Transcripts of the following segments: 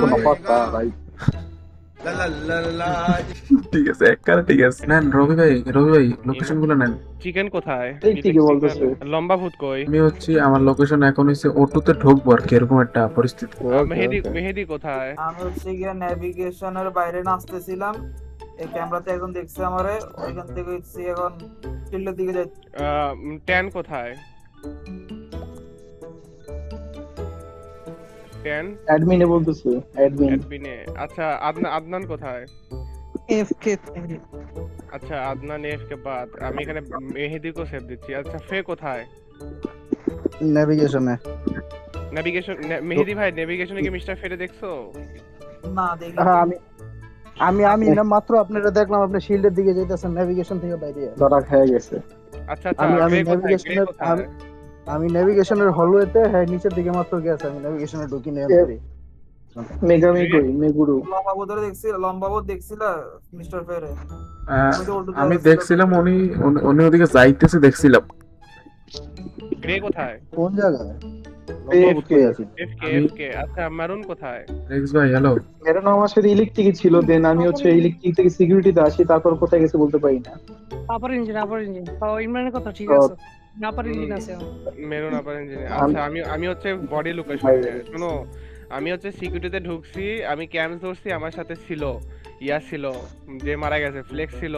কোনো কথা ভাই। ঠিক আছে, এক কারে ঠিক আছে। নেন রবি ভাই, রবি ভাই লোকেশন গুলো নেন। চিকেন কোথায়? এই ঠিকই চিকেন বলতেছে। লম্বা ভূত কই? আমি হচ্ছি, আমার লোকেশন এখন হচ্ছে O2 তে ঢুকবো আর কি, এরকম একটা পরিস্থিতি। ওকে মেহেদি ওকে। মেহেদি কোথায়? আমি হচ্ছে গিয়ে নেভিগেশনের বাইরে নাচতেছিলাম, এই ক্যামেরাতে এখন দেখছে আমারে, ওইখান থেকে হচ্ছে এখন ফিল্ডের দিকে যাই। ট্যান কোথায়? ট্যান অ্যাডমিনে বলতেছে, অ্যাডমিন। অ্যাডমিনে। আচ্ছা, আদনান কোথায়? এফকে আচ্ছা, আদনান এফকে বাদ, আমি এখানে মেহেদিকেও সেভ দিচ্ছি। আচ্ছা, ফে কোথায়? নেভিগেশনে। নেভিগেশন। মেহেদি ভাই, নেভিগেশনে কি মিস্টার ফেরে দেখছো? না দেখি হ্যাঁ, নাই। আমি না মাত্র আপনারা দেখলাম আপনি শিল্ডের দিকে যাইতেছেন নেভিগেশন থেকে বাইরে। ধরা খেয়ে গেছে। আচ্ছা আচ্ছা, আমি গ্রে কোথায়? গ্রে নেভিগেশনের কোথায়? আমি নেভিগেশনের হলওয়েতে, হ্যাঁ নিচের দিকে মাত্র গেছে, আমি নেভিগেশনে ঢুকি নেই এন্ট্রি। মেগামি গ্রে কই, মেগুরু। লম্বাবু ধরে দেখছি, লম্বাবু দেখছিল মিস্টার ফেরে। আহ, আমি তো উল্টো আমি যাচ্ছিল। দেখছিলাম উনি ওদিকে যাইতেছে দেখছিলাম। গ্রে কোথায়? কোন জায়গায়? এফকে। কই আছি? এফকে আমি এফকে। আচ্ছা, মারুন কোথায়? রেক্স ভাই হ্যালো। মেরুন আমার সাথে ইলেকট্রিক ছিল, দেন আমি হচ্ছে ইলেকট্রিক থেকে সিকিউরিটিতে আসি, তারপর কোথায় গেছে বলতে পারি না। আপার ইঞ্জিন ও ইমরানের কথা ঠিক তো আছে। আপার ইঞ্জিন আছে আমার। মেরুন আপার ইঞ্জিনে। আমি আচ্ছা, আমি আমি হচ্ছে বডি লোকেশনে। বাইরে। শোনো, আমি হচ্ছে সিকিউরিটিতে ঢুকছি, আমি ক্যাম্প ধরছি, আমার সাথে ছিল ইয়া ছিল, যে মারা গেছে ফ্লেক্স ছিল।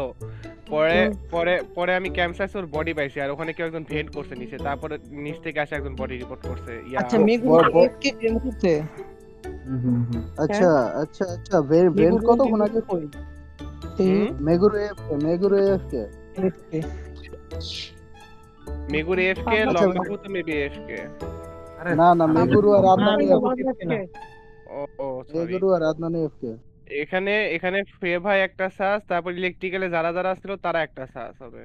পরে হুম। পরে পরে আমি ক্যাম্প সাইডে ওর বডি পাইছি, আর ওখানে কেউ একজন ভেন্ট করছে নিচে, তারপরে নিচ থেকে আসে একজন বডি রিপোর্ট করছে ইয়া। আচ্ছা মেঘু ব- ব- এফকে গেম করতে। হুম হুম হুম। আচ্ছা আচ্ছা আচ্ছা, মেঘু ভেন্ট কতক্ষণ আগে? কই? হুম? মেগুরু এফকে। এফকে মেগুর এফকে, আচ্ছা, লম্বা ভূত মেবি এফকে। আরে না না, আমি মেগুরু আর আমার আদনানি বলা এফকে। এফকে। ও ও সরি। মেগুরু আর আদনানি এফকে। এখানে এখানে ফে ভাই একটা সাস, তারপর ইলেকট্রিক্যালে যারা যারা ছিল তারা একটা সাস হবে।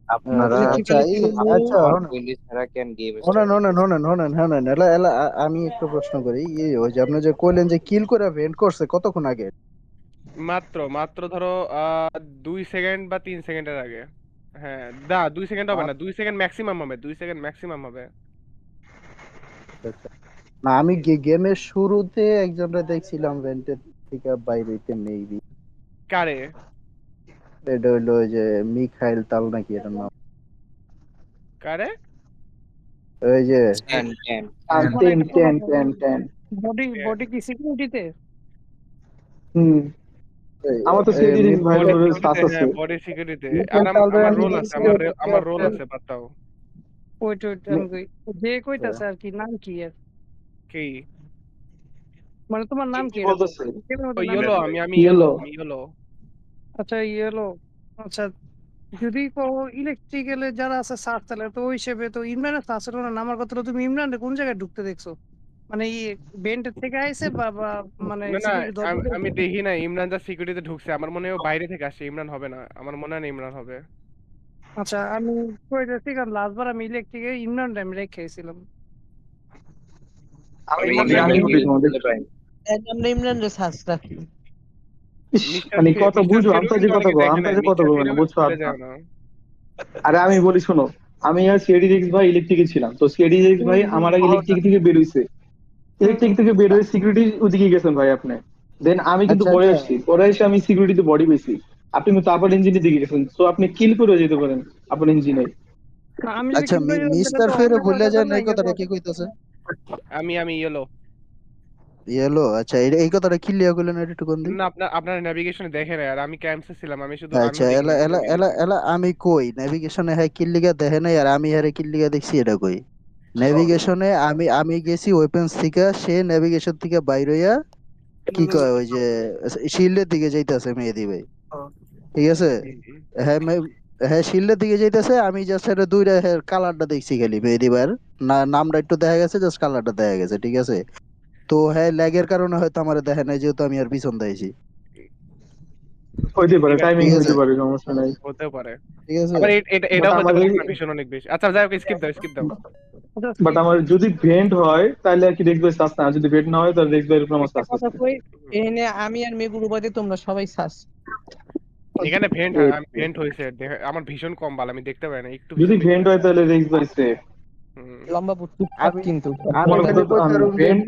আপনারা আচ্ছা ইলেকট্রিক্যালি ছিল আচ্ছা আমার হন পুলিশ ছাড়া কেন গেম হনেন স্টার্ট হনেন করছেন? হনেন হনেন হনেন এলা এলা আমি একটু প্রশ্ন করি, ওই যে আপনি যে কইলেন যে কিল করে ভেন্ট করছে কতক্ষণ আগে? মাত্র মাত্র ধরো 2 সেকেন্ড বা 3 সেকেন্ডের আগে। হ্যাঁ, 2 সেকেন্ড হবে না, 2 সেকেন্ড ম্যাক্সিমাম হবে, 2 সেকেন্ড ম্যাক্সিমাম হবে। আচ্ছা। না আমি গেমের শুরুতে একজনটা দেখছিলাম ভেন্টের থেকে বাইরেতে মেবি। কারে? এটা হইলো ওই যে মিখাইল তাল নাকি এটার নাম। কারে? ওই যে টেন টেন আর হ্যাঁ, মানে টেন একটা ten ten ten. Body body কি সিকিউরিটিতে? হুম। এই- আমার তো এই সিডি রিক্স ভাই বডি ধরে সাস সিকিউরিটিতে, আছে। হ্যাঁ বডি সিকিউরিটিতে। আর মিকেল তালরে আমার আমি রোল আছে, দেখছি হচ্ছে আমার রোল আপনার আছে, বাতাও। ওয়েট ওয়েট আমি কই। যে কইতাছে আর কি নাম কি এর? কি? মানে তোমার কি নাম কি কি এরকম? বলতেছে? গেমের ও মধ্যে নাম ইয়েলো, কি? আমি ইয়েলো, ইয়েলো। আমি ইয়েলো। আচ্ছা ইয়েলো। আচ্ছা, যদি ইলেকট্রিক্যালে যারা আছে সার্চ তাহলে তো ওই হিসেবে তো ইমরানের সার্চ হলো না। আমার কথা, তুমি ইমরানের কোন জায়গায় ঢুকতে দেখছো? মানে বেন্টের থেকে আইছে বা মানে না না, সিকিউরিটি দরজা আমি থেকে? দেখি না ইমরান যা সিকিউরিটিতে ঢুকছে, আমার মনে হয় ও বাইরে থেকে আসছে। ইমরান হবে না, আমার মনে হয় না ইমরান হবে। আচ্ছা আমি কইতেছি কারণ লাস্টবার আমি ইলেকট্রিকে ইমরান টাইম রেখেছিলাম। আমি আমি বলি, ইমরান আমি বলি তোমাদের। খুঁজে পাই না। আমরা ইমরানের সার্চ রাখি। ইস, মানে কত মিস্টার বুঝো, ফেরু আমতা যে কিন্তু কত অনেকে গো, দেখে আমতা নাই, যে কত মিস্টার গো ফেরু না বুঝছো খুলে আদনা। যায় না। আরে আমি বলি শোনো, আমি আর সিডি রিক্স ভাই ইলেকট্রিকে ছিলাম, তো সিডি রিক্স ভাই আমার আগে ইলেকট্রিক থেকে বের হইছে। ইলেকট্রিক থেকে বের হয়ে সিকিউরিটি ওদিকে গেছেন ভাই আপনি। দেন আমি কিন্তু আচ্ছা পরে আচ্ছা আসছি, পরে এসে আমি সিকিউরিটিতে বডি পেয়েছি। আপনি কিন্তু আপার ইঞ্জিনের দিকে গেছেন, তো আপনি কিল করে যেতে পারেন আপার ইঞ্জিনে। না আমি যদি আচ্ছা, কিনতে যেতাম তাহলে মিস্টার তো ফেরে অন্য ভুলে জায়গায় যান, না এই ইয়ে কথাটা কি পাবো। কইতাছে? আমি ইয়েলো। ইয়েলো, আচ্ছা এই কথাটা কি লিয়া কইলেন একটু কোন দিন? না, আপনার নেভিগেশনে দেখে নাই, আর আমি ক্যাম্পসে ছিলাম, আমি আচ্ছা দেখি এলা নাই এলা এলা নেভিগেশন। এলা আমি কই নেভিগেশনে হ্যাঁ কিল্লিগা দেখে নাই আর আমি হারে কিল্লিগা দেখছি এটা কই? নেভিগেশনে আমি গেছি ওয়েপেন্স থেকে, সে নেভিগেশন থেকে বাইর হইয়া কি কয় ওই যে শিল্ডের দিকে যাইতাছে মেহেদি ভাই, ঠিক আছে? হ্যাঁ হ্যাঁ শিল্ডের দিকে যাইতেছে, আমি জাস্ট এটা দুইটা হ্যাঁ কালারটা দেখছি খালি মেহেদি ভাইয়ের নামটা একটু দেখা গেছে, জাস্ট কালারটা দেখা গেছে, ঠিক আছে? তো হ্যাঁ ল্যাগের কারণে হয়তো আমার দেখে নাই, যেহেতু আমি আর পিছন দিয়েছি। হইতে পারে, ঠিক আছে, টাইমিং ঠিক হইতে আছে পারে, সমস্যা নাই। হতে পারে। ঠিক আছে। আবার বাট এটাও হতে আমার পারে আপনার ভীষণ অনেক বেশি। আচ্ছা যাই হোক, স্কিপ দাও, স্কিপ দাও। আচ্ছা বাট আমার যদি ভেন্ট হয় তাহলে আর কি রেক্স ভাই সাস না, আর যদি ভেন্ট না হয় তাহলে রেক্স ভাইয়ের উপর আমার একটা সাস কথা আছে। কই, এখানে আমি আর মেগুরু বাদে তোমরা সবাই সাস। এখানে ভেন্ট, এই, ভেন্ট হয়েছে, আমার ভীষণ কম বাল, আমি দেখতে পাই না, একটু যদি ভীষণ দেখতে ভেন্ট পাই। হয় তাহলে রেক্স ভাই সেফ। হুম। লম্বা পুট টুকটাক আমি কিন্তু। আমি মনে খালি করো কইতারুম যে ভেন্ট